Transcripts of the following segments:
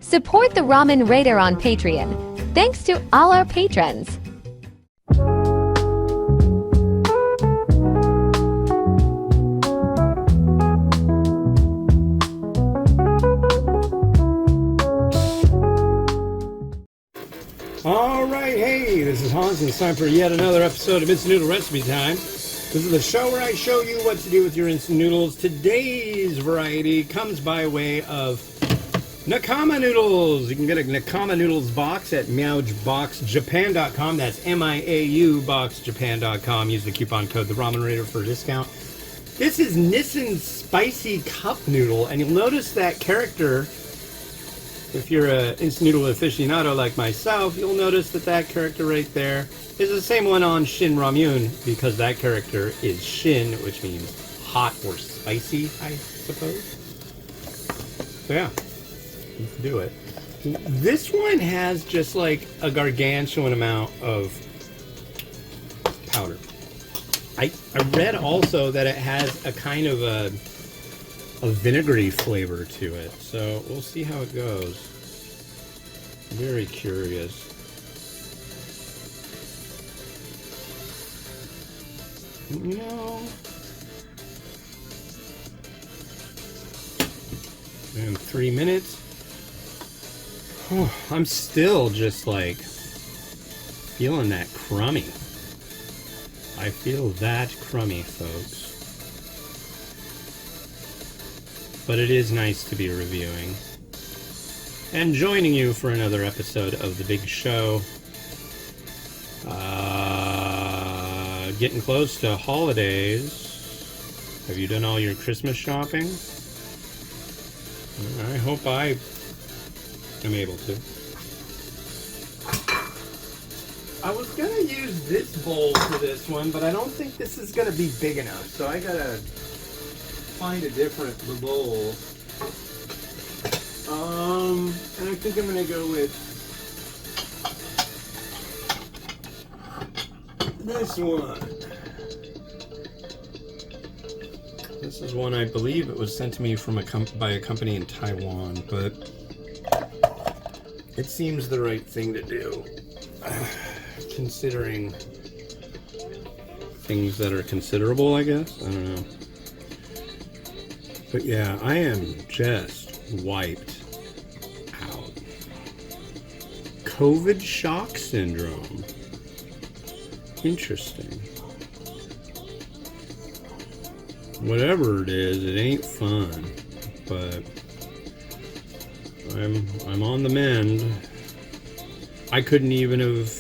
Support the Ramen Raider on Patreon. Thanks to all our patrons. Alright, hey, this is Hans and it's time for yet another episode of Instant Noodle Recipe Time. This is the show where I show you what to do with your instant noodles. Today's variety comes by way of Nakama Noodles. You can get a Nakama Noodles box at MiauBoxJapan.com. That's MIAUBoxJapan.com. Use the coupon code The Ramen Raider for a discount. This is Nissin's Spicy Cup Noodle, and you'll notice that character. If you're an instant noodle aficionado like myself, you'll notice that that character right there is the same one on Shin Ramyun, because that character is Shin, which means hot or spicy, I suppose. So yeah, let's do it. This one has just like a gargantuan amount of powder. I read also that it has a kind of a vinegary flavor to it, so we'll see how it goes. Very curious. No. And 3 minutes. Oh, I'm still just like feeling that crummy. I feel that crummy, folks. But it is nice to be reviewing and joining you for another episode of The Big Show. Getting close to holidays. Have you done all your Christmas shopping? I hope I am able to. I was going to use this bowl for this one, but I don't think this is going to be big enough, so I got to find a different bowl. And I think I'm gonna go with this one. This is one, I believe it was sent to me from by a company in Taiwan, but it seems the right thing to do, considering things that are considerable, I guess. I don't know. But yeah, I am just wiped out. COVID shock syndrome. Interesting. Whatever it is, it ain't fun. But I'm on the mend. I couldn't even have.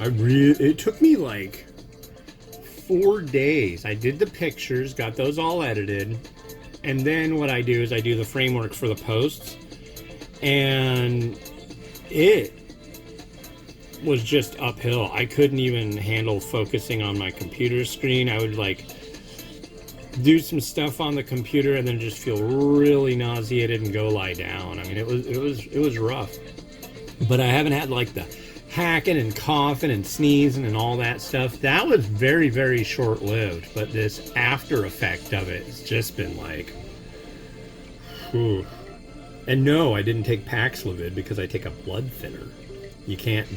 It took me like 4 days. I did the pictures, got those all edited, and then what I do is I do the framework for the posts, and it was just uphill. I couldn't even handle focusing on my computer screen. I would like do some stuff on the computer and then just feel really nauseated and go lie down. I mean, it was rough. But I haven't had like the hacking and coughing and sneezing and all that stuff. That was very, very short-lived, but this after effect of it has just been like, whew. And no, I didn't take Paxlovid because I take a blood thinner. You can't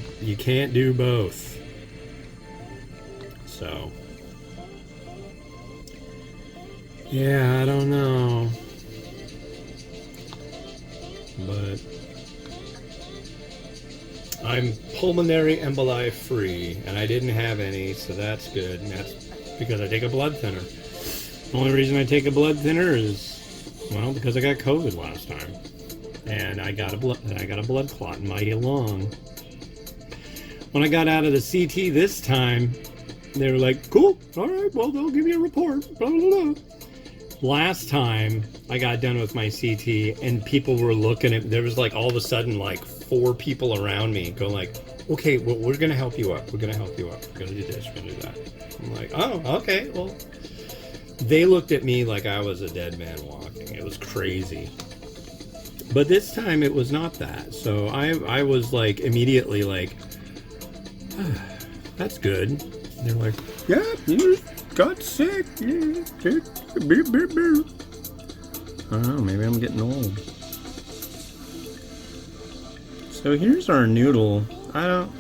do both. So yeah, I don't know, but I'm pulmonary emboli free, and I didn't have any, so that's good. And that's because I take a blood thinner. The only reason I take a blood thinner is, well, because I got COVID last time, and I got a blood clot in my lung. When I got out of the CT this time, they were like, "Cool, all right, well, they'll give you a report." Blah blah blah. Last time I got done with my CT, and people were looking at. There was like all of a sudden like 4 people around me go like, "Okay, well, we're gonna help you up. We're gonna help you up. We're gonna do this. We're gonna do that." I'm like, "Oh, okay." Well, they looked at me like I was a dead man walking. It was crazy. But this time it was not that. So I was like immediately like, ah, "That's good." They're like, "Yeah, you got sick. Yeah, I don't know, maybe I'm getting old. So here's our noodle. I don't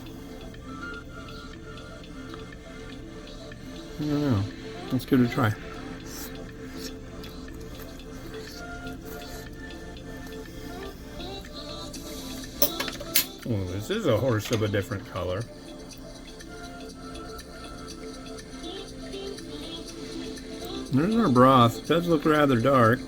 know. Let's give it a try. Oh, this is a horse of a different color. There's our broth. It does look rather dark.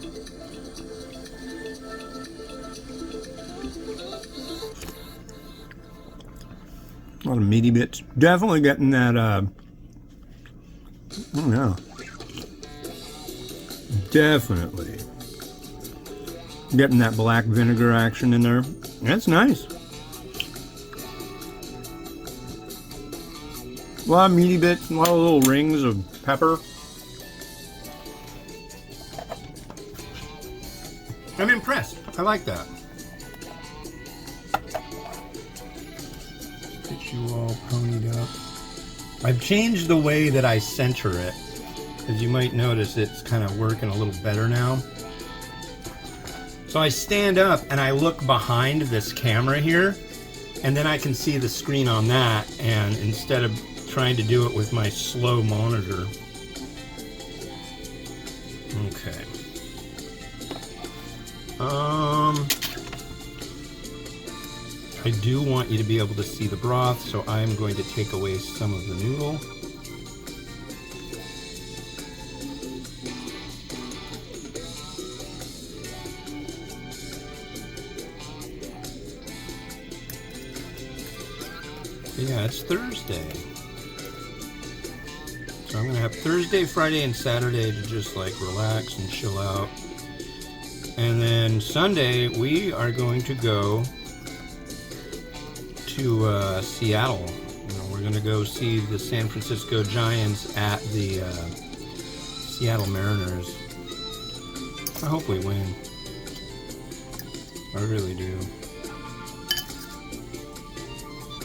A lot of meaty bits. Definitely getting that, oh yeah. Definitely getting that black vinegar action in there. That's nice. A lot of meaty bits, a lot of little rings of pepper. I'm impressed. I like that. Get you all ponied up. I've changed the way that I center it. As you might notice, it's kind of working a little better now. So I stand up and I look behind this camera here, and then I can see the screen on that, and instead of trying to do it with my slow monitor. Okay. I do want you to be able to see the broth, so I'm going to take away some of the noodle. Yeah, it's Thursday. So I'm gonna have Thursday, Friday, and Saturday to just like relax and chill out. And then Sunday, we are going to go to Seattle. You know, we're going to go see the San Francisco Giants at the Seattle Mariners. I hope we win. I really do.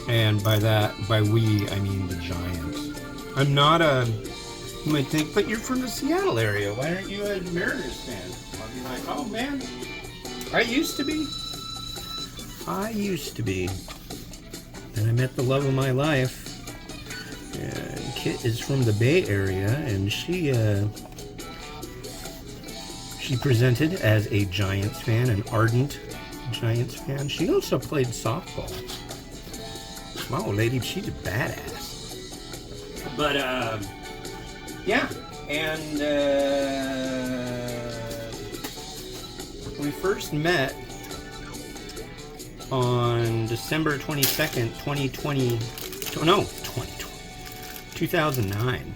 And by we, I mean the Giants. I'm not a... You might think, but you're from the Seattle area. Why aren't you a Mariners fan? I'll be like, oh man, I used to be. And I met the love of my life. And Kit is from the Bay Area, and she presented as a Giants fan, an ardent Giants fan. She also played softball. Wow, lady, she's a badass. But yeah, and we first met on December 22nd, 2009.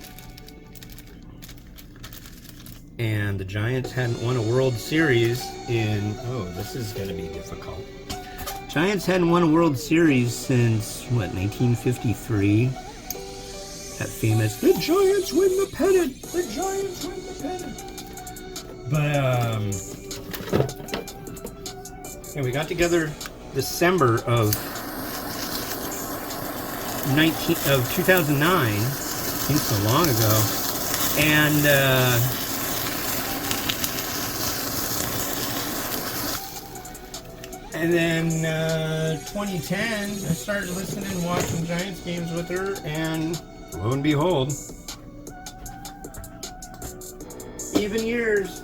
And the Giants hadn't won a World Series in, oh, this is going to be difficult. Giants hadn't won a World Series since, what, 1953? That famous, the Giants win the pennant! The Giants win the pennant! But, yeah, we got together December of 2009, seems so long ago, and then 2010, I started listening and watching Giants games with her, and lo and behold, even years.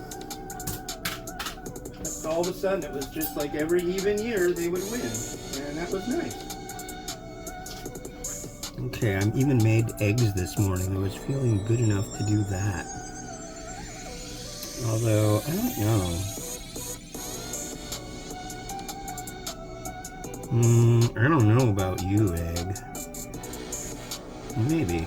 All of a sudden, it was just like every even year they would win, and that was nice. Okay, I even made eggs this morning. I was feeling good enough to do that. Although, I don't know. I don't know about you, egg. Maybe.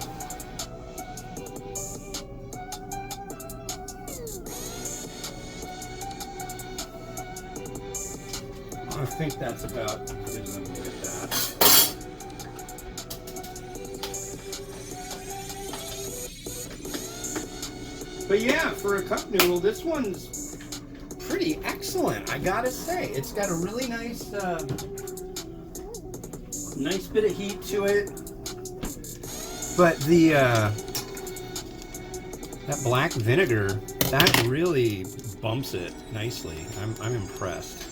I think that's about as good as I'm going to get that. But yeah, for a cup noodle, this one's pretty excellent, I gotta say. It's got a really nice, nice bit of heat to it. But the, that black vinegar, that really bumps it nicely. I'm impressed.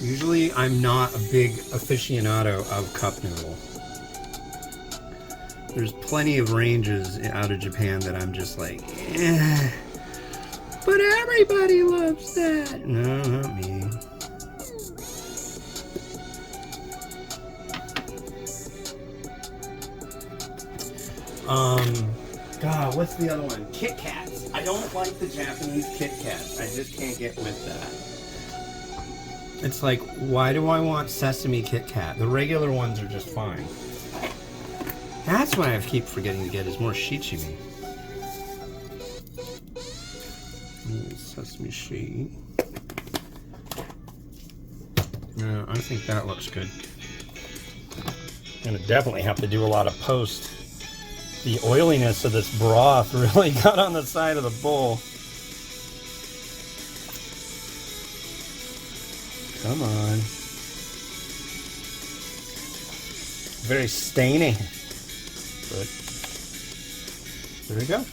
Usually I'm not a big aficionado of cup noodle. There's plenty of ranges out of Japan that I'm just like, eh. But everybody loves that. No, not me. God, what's the other one? Kit Kats. I don't like the Japanese Kit Kats. I just can't get with that. It's like, why do I want sesame Kit Kat? The regular ones are just fine. That's what I keep forgetting to get is more shichimi. Sesame sheet. Yeah, I think that looks good. Gonna definitely have to do a lot of post. The oiliness of this broth really got on the side of the bowl. Come on. Very stainy. But there we go.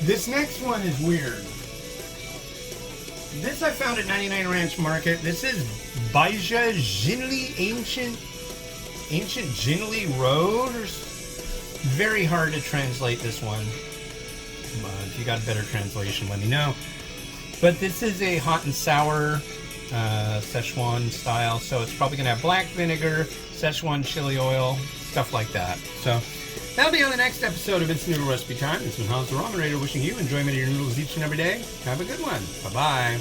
This next one is weird. This I found at 99 Ranch Market. This is Baija Jinli Ancient Jinli Road. Very hard to translate this one. If you got a better translation, let me know. But this is a hot and sour Szechuan style, so it's probably gonna have black vinegar, Szechuan chili oil, stuff like that. So that'll be on the next episode of It's Noodle Recipe Time. This is Hans the Ramen Raider wishing you enjoyment of your noodles each and every day. Have a good one. Bye-bye.